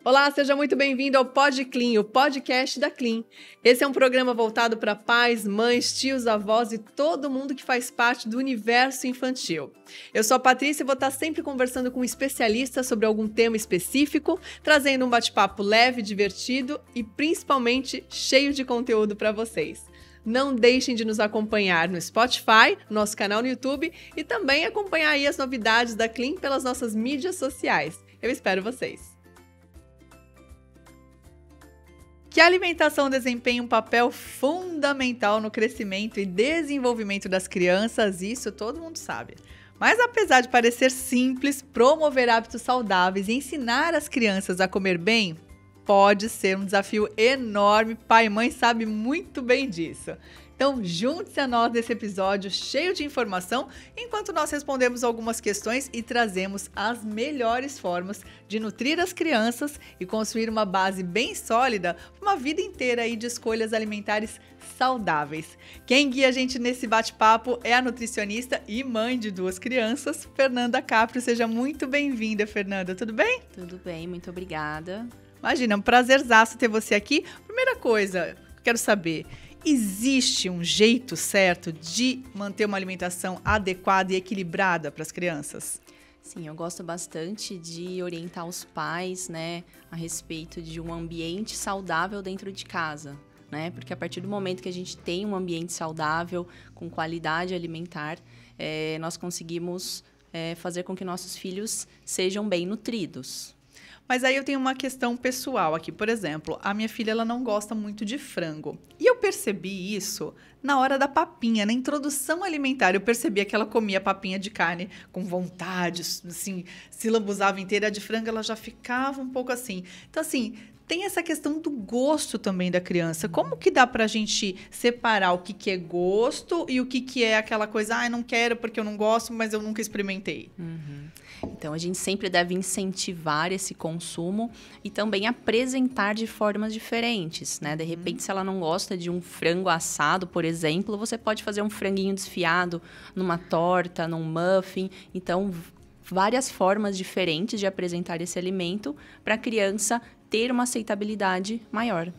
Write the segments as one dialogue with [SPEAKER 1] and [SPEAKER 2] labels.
[SPEAKER 1] Olá, seja muito bem-vindo ao Pod Clean, o podcast da Clean. Esse é um programa voltado para pais, mães, tios, avós e todo mundo que faz parte do universo infantil. Eu sou a Patrícia e vou estar sempre conversando com um especialista sobre algum tema específico, trazendo um bate-papo leve, divertido e principalmente cheio de conteúdo para vocês. Não deixem de nos acompanhar no Spotify, nosso canal no YouTube e também acompanhar aí as novidades da Clean pelas nossas mídias sociais. Eu espero vocês! Que a alimentação desempenha um papel fundamental no crescimento e desenvolvimento das crianças, isso todo mundo sabe. Mas apesar de parecer simples, promover hábitos saudáveis e ensinar as crianças a comer bem pode ser um desafio enorme. Pai e mãe sabem muito bem disso. Então, junte-se a nós nesse episódio cheio de informação, enquanto nós respondemos algumas questões e trazemos as melhores formas de nutrir as crianças e construir uma base bem sólida para uma vida inteira aí de escolhas alimentares saudáveis. Quem guia a gente nesse bate-papo é a nutricionista e mãe de 2 crianças, Fernanda Caprio. Seja muito bem-vinda, Fernanda. Tudo bem?
[SPEAKER 2] Tudo bem, muito obrigada.
[SPEAKER 1] Imagina, é um prazerzaço ter você aqui. Primeira coisa, quero saber... Existe um jeito certo de manter uma alimentação adequada e equilibrada para as crianças?
[SPEAKER 2] Sim, eu gosto bastante de orientar os pais, né, a respeito de um ambiente saudável dentro de casa, né? Porque a partir do momento que a gente tem um ambiente saudável, com qualidade alimentar, nós conseguimos fazer com que nossos filhos sejam bem nutridos.
[SPEAKER 1] Mas aí eu tenho uma questão pessoal aqui. Por exemplo, a minha filha ela não gosta muito de frango. E eu percebi isso na hora da papinha, na introdução alimentar. Eu percebia que ela comia papinha de carne com vontade, assim, se lambuzava inteira. A de frango ela já ficava um pouco assim. Então, assim, tem essa questão do gosto também da criança. Como que dá pra gente separar o que é gosto e o que é aquela coisa, não quero porque eu não gosto, mas eu nunca experimentei?
[SPEAKER 2] Então, a gente sempre deve incentivar esse consumo e também apresentar de formas diferentes, né? De repente, se ela não gosta de um frango assado, por exemplo, você pode fazer um franguinho desfiado numa torta, num muffin. Então, várias formas diferentes de apresentar esse alimento para a criança ter uma aceitabilidade maior.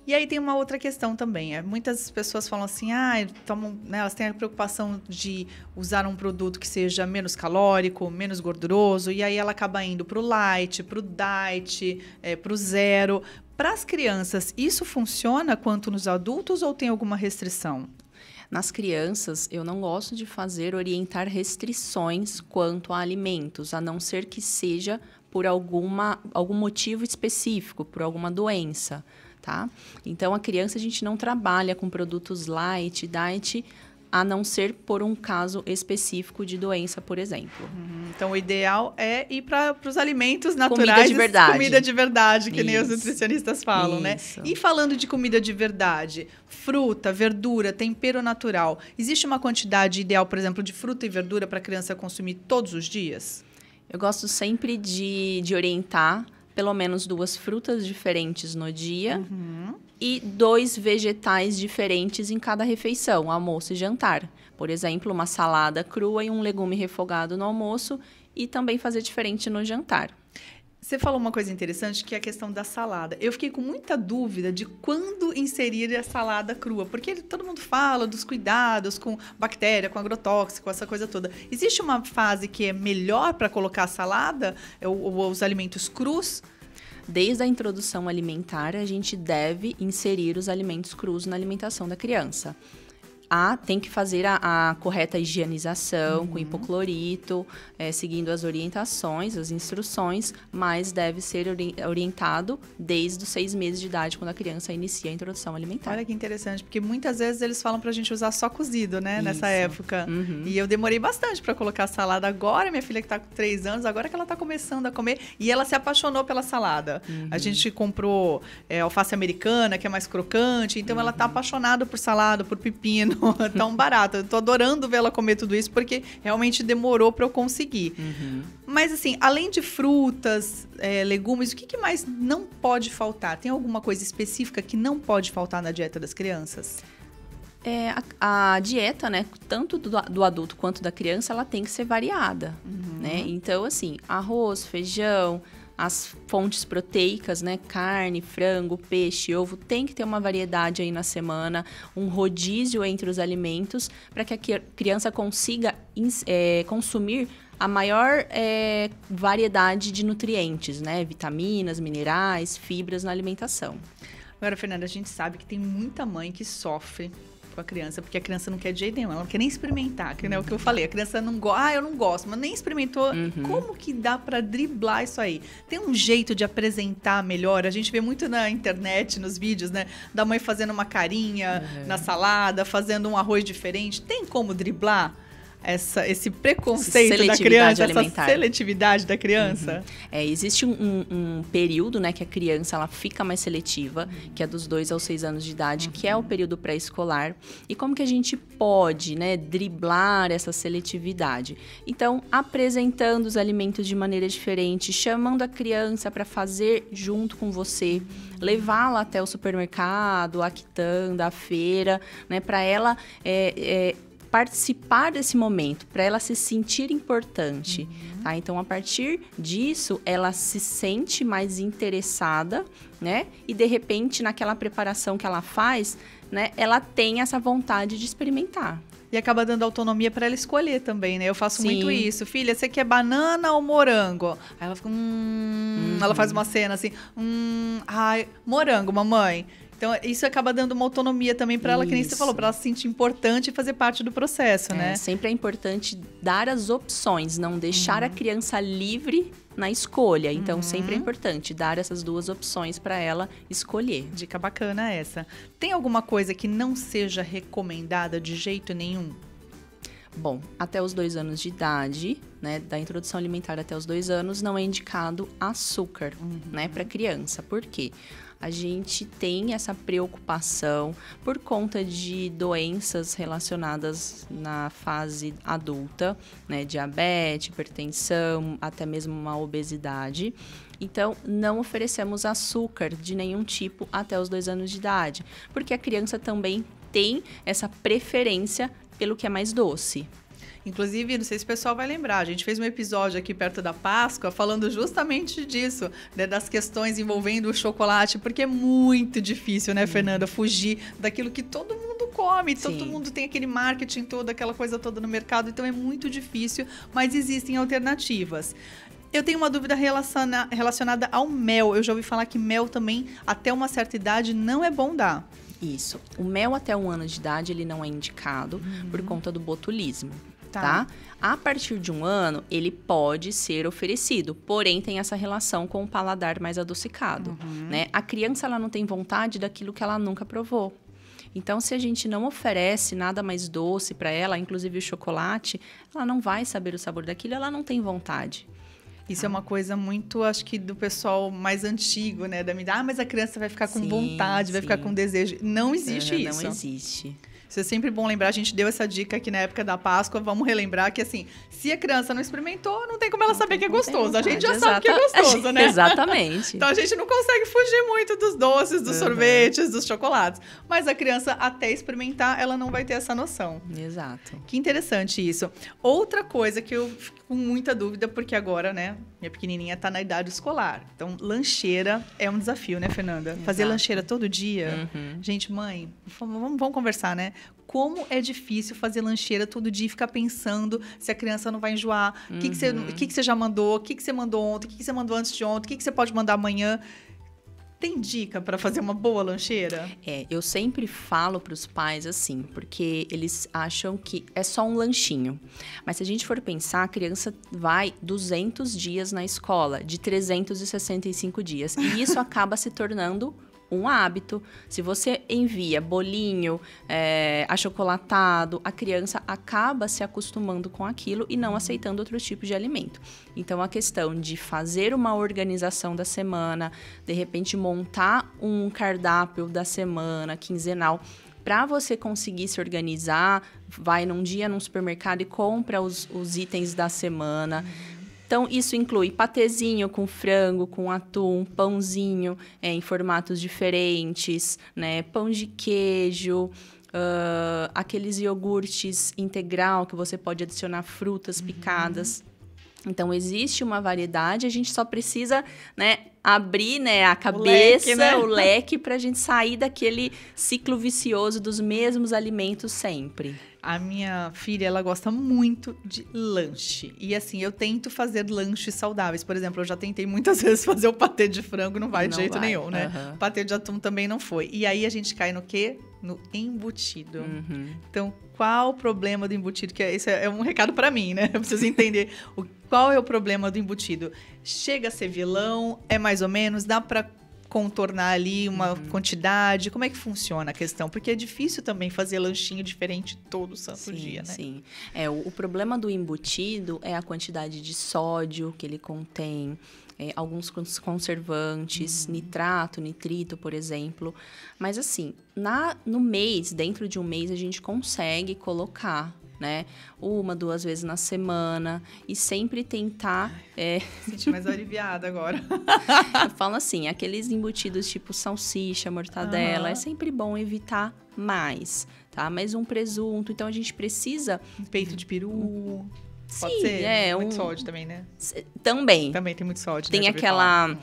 [SPEAKER 1] E aí tem uma outra questão também. Muitas pessoas falam assim, elas têm a preocupação de usar um produto que seja menos calórico, menos gorduroso, e aí ela acaba indo para o light, para o diet, para o zero. Para as crianças, isso funciona quanto nos adultos ou tem alguma restrição?
[SPEAKER 2] Nas crianças, eu não gosto de orientar restrições quanto a alimentos, a não ser que seja por algum motivo específico, por alguma doença. Tá? Então, a criança, a gente não trabalha com produtos light, diet, a não ser por um caso específico de doença, por exemplo.
[SPEAKER 1] Então, o ideal é ir para os alimentos naturais. Comida de verdade. Comida de verdade, que nem os nutricionistas falam, né? E falando de comida de verdade, fruta, verdura, tempero natural, existe uma quantidade ideal, por exemplo, de fruta e verdura para a criança consumir todos os dias?
[SPEAKER 2] Eu gosto sempre de orientar pelo menos 2 frutas diferentes no dia e 2 vegetais diferentes em cada refeição, almoço e jantar. Por exemplo, uma salada crua e um legume refogado no almoço e também fazer diferente no jantar.
[SPEAKER 1] Você falou uma coisa interessante, que é a questão da salada. Eu fiquei com muita dúvida de quando inserir a salada crua, porque todo mundo fala dos cuidados com bactéria, com agrotóxico, essa coisa toda. Existe uma fase que é melhor para colocar a salada ou os alimentos crus?
[SPEAKER 2] Desde a introdução alimentar, a gente deve inserir os alimentos crus na alimentação da criança. Tem que fazer a correta higienização com hipoclorito, seguindo as orientações, as instruções, mas deve ser orientado desde os 6 meses de idade, quando a criança inicia a introdução alimentar.
[SPEAKER 1] Olha que interessante, porque muitas vezes eles falam pra gente usar só cozido, né, nessa época. E eu demorei bastante pra colocar salada. Agora, minha filha que tá com 3 anos, agora que ela tá começando a comer, e ela se apaixonou pela salada. A gente comprou alface americana, que é mais crocante, então ela tá apaixonada por salada, por pepino. Tão barata. Eu tô adorando ver ela comer tudo isso, porque realmente demorou para eu conseguir. Mas, assim, além de frutas, legumes, o que mais não pode faltar? Tem alguma coisa específica que não pode faltar na dieta das crianças?
[SPEAKER 2] A dieta, né, tanto do adulto quanto da criança, ela tem que ser variada, né? Então, assim, arroz, feijão, as fontes proteicas, né? Carne, frango, peixe, ovo, tem que ter uma variedade aí na semana, um rodízio entre os alimentos, para que a criança consiga consumir a maior variedade de nutrientes, né? Vitaminas, minerais, fibras na alimentação.
[SPEAKER 1] Agora, Fernanda, a gente sabe que tem muita mãe que sofre com a criança, porque a criança não quer de jeito nenhum, ela não quer nem experimentar, que é o que eu falei, a criança não gosta, eu não gosto, mas nem experimentou. Como que dá para driblar isso aí? Tem um jeito de apresentar melhor? A gente vê muito na internet, nos vídeos, né, da mãe fazendo uma carinha na salada, fazendo um arroz diferente. Tem como driblar esse preconceito da criança, essa seletividade da criança?
[SPEAKER 2] Existe um período, né, que a criança ela fica mais seletiva, que é dos 2 aos 6 anos de idade, que é o período pré-escolar. E como que a gente pode, né, driblar essa seletividade? Então, apresentando os alimentos de maneira diferente, chamando a criança para fazer junto com você, levá-la até o supermercado, a quitanda, a feira, né, para ela participar desse momento, para ela se sentir importante, tá? Então, a partir disso, ela se sente mais interessada, né? E, de repente, naquela preparação que ela faz, né? Ela tem essa vontade de experimentar.
[SPEAKER 1] E acaba dando autonomia para ela escolher também, né? Eu faço muito isso. Filha, você quer banana ou morango? Aí ela fica, Ela faz uma cena assim, ai, morango, mamãe. Então, isso acaba dando uma autonomia também para ela, que nem você falou, para ela se sentir importante e fazer parte do processo, né?
[SPEAKER 2] Sempre é importante dar as opções, não deixar a criança livre na escolha. Então, sempre é importante dar essas 2 opções para ela escolher.
[SPEAKER 1] Dica bacana essa. Tem alguma coisa que não seja recomendada de jeito nenhum?
[SPEAKER 2] Bom, até os 2 anos de idade, né, da introdução alimentar até os 2 anos, não é indicado açúcar, né, para criança. Por quê? A gente tem essa preocupação por conta de doenças relacionadas na fase adulta, né? Diabetes, hipertensão, até mesmo uma obesidade. Então, não oferecemos açúcar de nenhum tipo até os 2 anos de idade, porque a criança também tem essa preferência pelo que é mais doce.
[SPEAKER 1] Inclusive, não sei se o pessoal vai lembrar, a gente fez um episódio aqui perto da Páscoa falando justamente disso, né, das questões envolvendo o chocolate, porque é muito difícil, né, Fernanda, fugir daquilo que todo mundo come, todo mundo tem aquele marketing todo, aquela coisa toda no mercado, então é muito difícil, mas existem alternativas. Eu tenho uma dúvida relacionada ao mel. Eu já ouvi falar que mel também, até uma certa idade, não é bom dar.
[SPEAKER 2] Isso. O mel até 1 ano de idade, ele não é indicado por conta do botulismo. Tá? A partir de 1 ano, ele pode ser oferecido, porém tem essa relação com o paladar mais adocicado, né? A criança, ela não tem vontade daquilo que ela nunca provou. Então, se a gente não oferece nada mais doce para ela, inclusive o chocolate, ela não vai saber o sabor daquilo, ela não tem vontade.
[SPEAKER 1] Isso é uma coisa muito, acho que, do pessoal mais antigo, né? Da minha idade. Mas a criança vai ficar com vontade, vai ficar com desejo. Não existe isso.
[SPEAKER 2] Não existe.
[SPEAKER 1] Isso é sempre bom lembrar, a gente deu essa dica aqui na época da Páscoa, vamos relembrar que, assim, se a criança não experimentou, não tem como ela saber que é gostoso. A gente já sabe que é gostoso, né?
[SPEAKER 2] Exatamente.
[SPEAKER 1] Então, a gente não consegue fugir muito dos doces, dos sorvetes, dos chocolates. Mas a criança, até experimentar, ela não vai ter essa noção.
[SPEAKER 2] Exato.
[SPEAKER 1] Que interessante isso. Outra coisa que eu fico com muita dúvida, porque agora, né, minha pequenininha tá na idade escolar. Então, lancheira é um desafio, né, Fernanda?
[SPEAKER 2] Exato.
[SPEAKER 1] Fazer lancheira todo dia. Gente, mãe, vamos conversar, né? Como é difícil fazer lancheira todo dia e ficar pensando se a criança não vai enjoar. O que você já mandou? O que você mandou ontem? O que você mandou antes de ontem? O que você pode mandar amanhã? Tem dica para fazer uma boa lancheira?
[SPEAKER 2] Eu sempre falo para os pais assim, porque eles acham que é só um lanchinho. Mas se a gente for pensar, a criança vai 200 dias na escola, de 365 dias. E isso acaba se tornando um hábito. Se você envia bolinho, achocolatado, a criança acaba se acostumando com aquilo e não aceitando outros tipos de alimento. Então, a questão de fazer uma organização da semana, de repente montar um cardápio da semana, quinzenal, para você conseguir se organizar, vai num dia num supermercado e compra os itens da semana. Então, isso inclui patezinho com frango, com atum, pãozinho em formatos diferentes, né? Pão de queijo, aqueles iogurtes integral que você pode adicionar frutas picadas. Então, existe uma variedade, a gente só precisa, né, abrir, né, a cabeça, o leque, para a gente sair daquele ciclo vicioso dos mesmos alimentos sempre.
[SPEAKER 1] A minha filha, ela gosta muito de lanche. E assim, eu tento fazer lanches saudáveis. Por exemplo, eu já tentei muitas vezes fazer o patê de frango, não vai de jeito nenhum, né? O patê de atum também não foi. E aí, a gente cai no quê? No embutido. Então, qual o problema do embutido? Que esse é um recado para mim, né? Eu preciso entender qual é o problema do embutido. Chega a ser vilão? É mais ou menos? Dá para contornar ali uma quantidade? Como é que funciona a questão? Porque é difícil também fazer lanchinho diferente todo santo dia, né?
[SPEAKER 2] Sim, o problema do embutido é a quantidade de sódio que ele contém, alguns conservantes, nitrato, nitrito, por exemplo. Mas assim, no mês, dentro de um mês, a gente consegue colocar, né, 1, 2 vezes na semana e sempre tentar...
[SPEAKER 1] Senti mais aliviada agora.
[SPEAKER 2] Eu falo assim, aqueles embutidos tipo salsicha, mortadela, é sempre bom evitar mais, tá? Mas um presunto, então a gente precisa...
[SPEAKER 1] Um peito de peru... Pode
[SPEAKER 2] Sim,
[SPEAKER 1] ser muito sódio também, né?
[SPEAKER 2] Também.
[SPEAKER 1] Também tem muito sódio.
[SPEAKER 2] Tem aquela...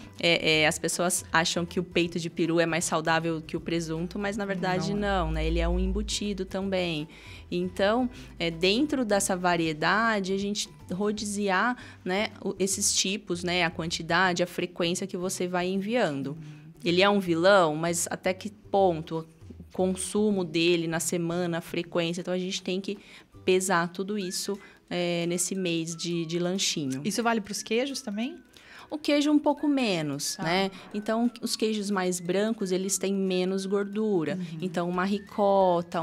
[SPEAKER 2] as pessoas acham que o peito de peru é mais saudável que o presunto, mas na verdade não, né? Ele é um embutido também. Então, dentro dessa variedade, a gente rodiziar, né, esses tipos, né? A quantidade, a frequência que você vai enviando. Ele é um vilão, mas até que ponto? O consumo dele na semana, a frequência. Então, a gente tem que pesar tudo isso nesse mês de lanchinho.
[SPEAKER 1] Isso vale para os queijos também?
[SPEAKER 2] O queijo um pouco menos, né? Então, os queijos mais brancos, eles têm menos gordura. Então, uma ricota,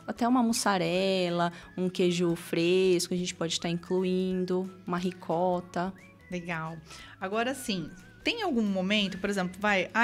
[SPEAKER 2] até uma mussarela, um queijo fresco, a gente pode estar incluindo, uma ricota.
[SPEAKER 1] Legal. Agora, sim, tem algum momento, por exemplo,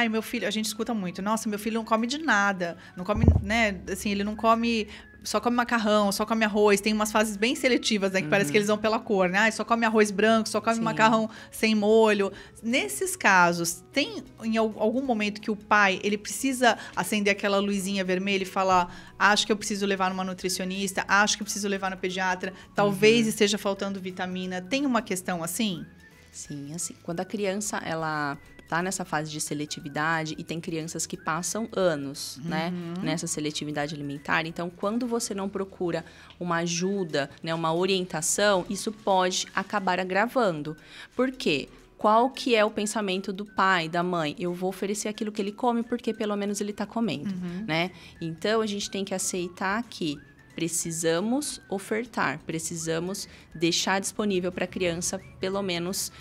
[SPEAKER 1] meu filho, a gente escuta muito, nossa, meu filho não come de nada, não come, né, assim, ele não come... Só come macarrão, só come arroz. Tem umas fases bem seletivas, né? Que parece que eles vão pela cor, né? Só come arroz branco, só come macarrão sem molho. Nesses casos, tem em algum momento que o pai, ele precisa acender aquela luzinha vermelha e falar, acho que eu preciso levar numa nutricionista, acho que eu preciso levar no pediatra, talvez esteja faltando vitamina. Tem uma questão assim?
[SPEAKER 2] Sim, assim, quando a criança, ela... tá nessa fase de seletividade e tem crianças que passam anos, né, nessa seletividade alimentar. Então, quando você não procura uma ajuda, né, uma orientação, isso pode acabar agravando. Por quê? Qual que é o pensamento do pai, da mãe? Eu vou oferecer aquilo que ele come porque pelo menos ele está comendo, né? Então, a gente tem que aceitar que precisamos ofertar, precisamos deixar disponível para a criança pelo menos...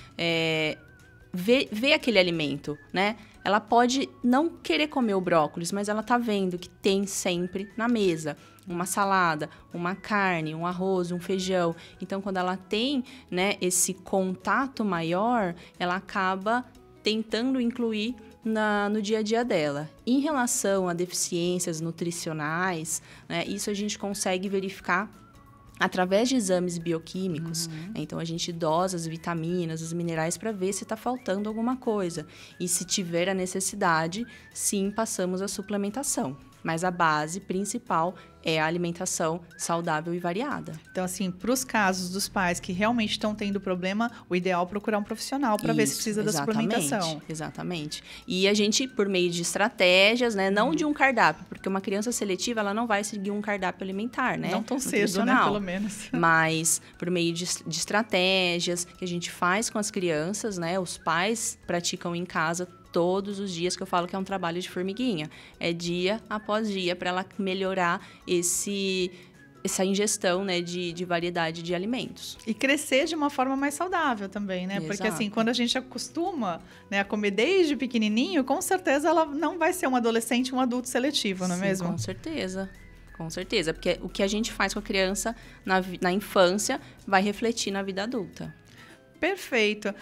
[SPEAKER 2] Ver aquele alimento, né? Ela pode não querer comer o brócolis, mas ela tá vendo que tem sempre na mesa uma salada, uma carne, um arroz, um feijão. Então, quando ela tem, né, esse contato maior, ela acaba tentando incluir no dia a dia dela. Em relação a deficiências nutricionais, né, isso a gente consegue verificar através de exames bioquímicos. Então, a gente dosa as vitaminas, os minerais para ver se está faltando alguma coisa. E se tiver a necessidade, sim, passamos a suplementação. Mas a base principal é a alimentação saudável e variada.
[SPEAKER 1] Então, assim, para os casos dos pais que realmente estão tendo problema, o ideal é procurar um profissional para ver se precisa da suplementação.
[SPEAKER 2] Exatamente. E a gente, por meio de estratégias, né, não de um cardápio, porque uma criança seletiva, ela não vai seguir um cardápio alimentar, né?
[SPEAKER 1] Não tão cedo, né, pelo menos.
[SPEAKER 2] Mas, por meio de estratégias que a gente faz com as crianças, né, os pais praticam em casa todos os dias, que eu falo que é um trabalho de formiguinha. É dia após dia para ela melhorar essa ingestão, né, de variedade de alimentos.
[SPEAKER 1] E crescer de uma forma mais saudável também, né? Exato. Porque assim, quando a gente acostuma, né, a comer desde pequenininho, com certeza ela não vai ser um adolescente, um adulto seletivo, não é mesmo?
[SPEAKER 2] Com certeza. Com certeza, porque o que a gente faz com a criança na infância vai refletir na vida adulta.
[SPEAKER 1] Perfeito.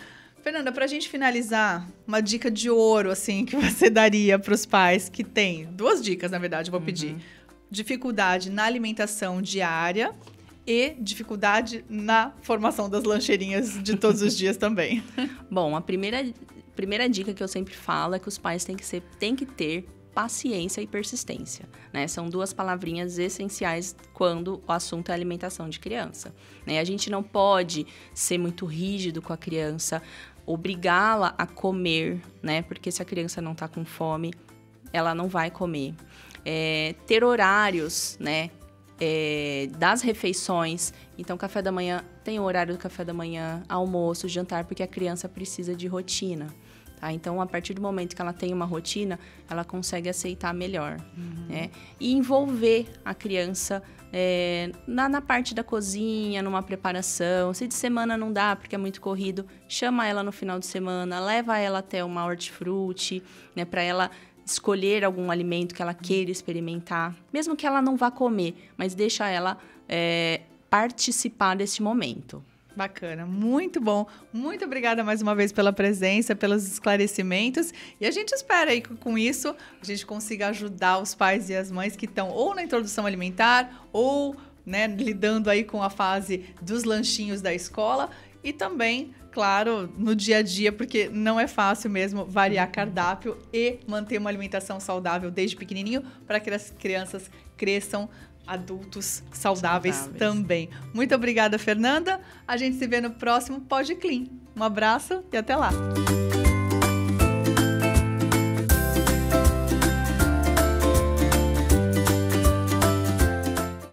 [SPEAKER 1] Fernanda, para a gente finalizar, uma dica de ouro, assim, que você daria para os pais que têm... 2 dicas, na verdade, eu vou pedir. Dificuldade na alimentação diária e dificuldade na formação das lancheirinhas de todos os dias também.
[SPEAKER 2] Bom, a primeira dica que eu sempre falo é que os pais têm que ter paciência e persistência, né? São 2 palavrinhas essenciais quando o assunto é alimentação de criança, né? A gente não pode ser muito rígido com a criança, obrigá-la a comer, né? Porque se a criança não está com fome, ela não vai comer. Ter horários, né? Das refeições. Então, café da manhã, tem o horário do café da manhã, almoço, jantar, porque a criança precisa de rotina. Tá? Então, a partir do momento que ela tem uma rotina, ela consegue aceitar melhor. Né? E envolver a criança na parte da cozinha, numa preparação. Se de semana não dá, porque é muito corrido, chama ela no final de semana, leva ela até uma hortifruti, né, para ela escolher algum alimento que ela queira experimentar, mesmo que ela não vá comer, mas deixa ela participar desse momento.
[SPEAKER 1] Bacana, muito bom. Muito obrigada mais uma vez pela presença, pelos esclarecimentos. E a gente espera aí que com isso a gente consiga ajudar os pais e as mães que estão ou na introdução alimentar ou, né, lidando aí com a fase dos lanchinhos da escola e também, claro, no dia a dia, porque não é fácil mesmo variar cardápio e manter uma alimentação saudável desde pequenininho para que as crianças cresçam adultos saudáveis também. Muito obrigada, Fernanda. A gente se vê no próximo Pod Clean. Um abraço e até lá.